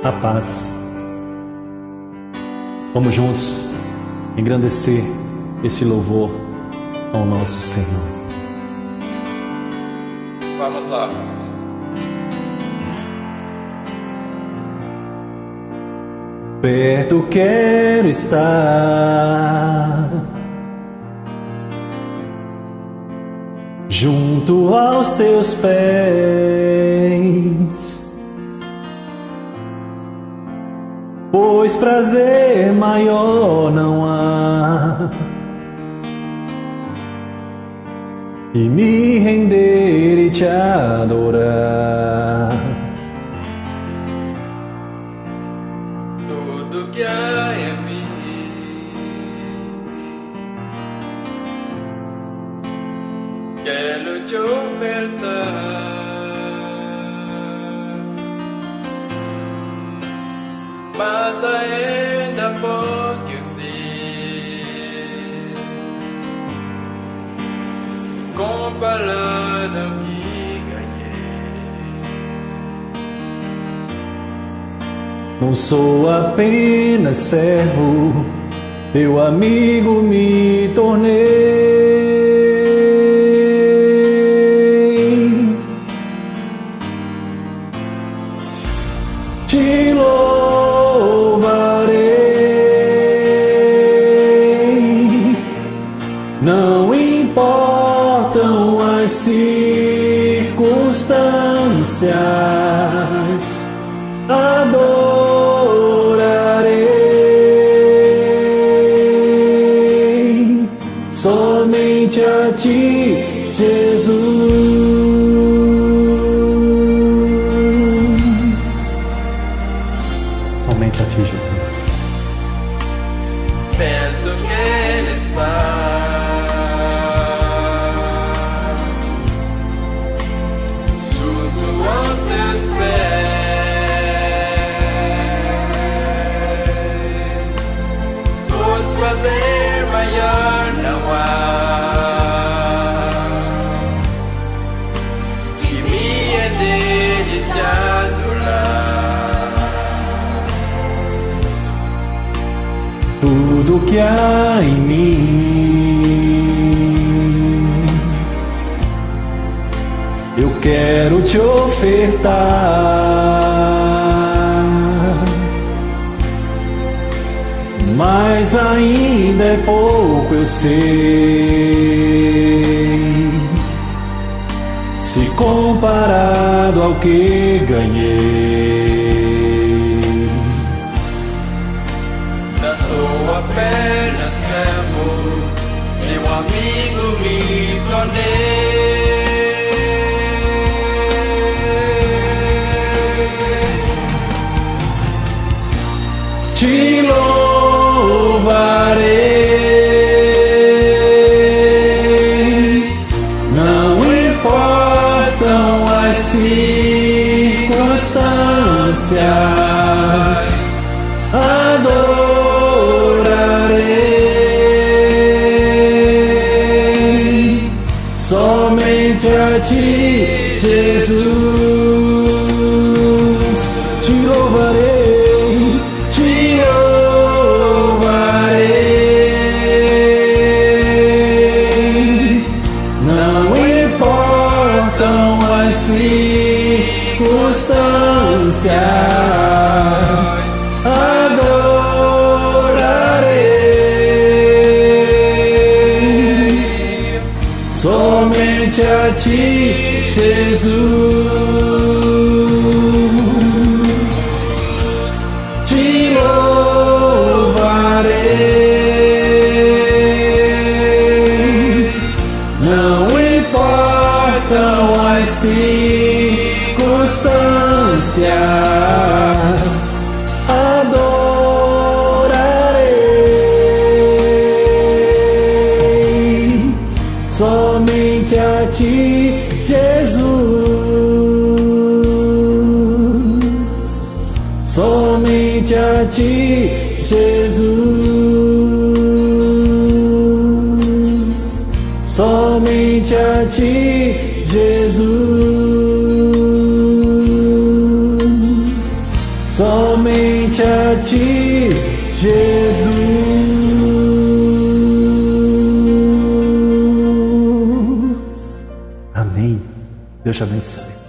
a paz. Vamos juntos engrandecer este louvor ao nosso Senhor. Vamos lá. Perto quero estar, junto aos teus pés, pois prazer maior não há que me render e te adorar. Tudo que há em mim, quero te ofertar. Mas ainda pouco eu sei, se comparado ao que ganhei. Não sou apenas servo, teu amigo me tornei. Te louvarei, não importam as circunstâncias, adorarei somente a ti, Jesus. Somente a ti, Jesus. Perto que Ele está, junto aos teus pés, pois prazer maior não há que me render e te adorar. Tudo que há em mim, eu quero te ofertar, mas ainda é pouco, eu sei, se comparado ao que ganhei. Não sou apenas servo, teu amigo me tornei. Te louvarei, não importam as circunstâncias, adorarei somente a ti, Jesus. Te louvarei, te louvarei, não importam as circunstâncias, adorarei somente a ti, Jesus. Te louvarei, não importam as circunstâncias, adorarei somente a ti, Jesus. Somente a ti, Jesus. Somente a ti, Jesus. somente a Ti, Jesus. Amém. Deus te abençoe.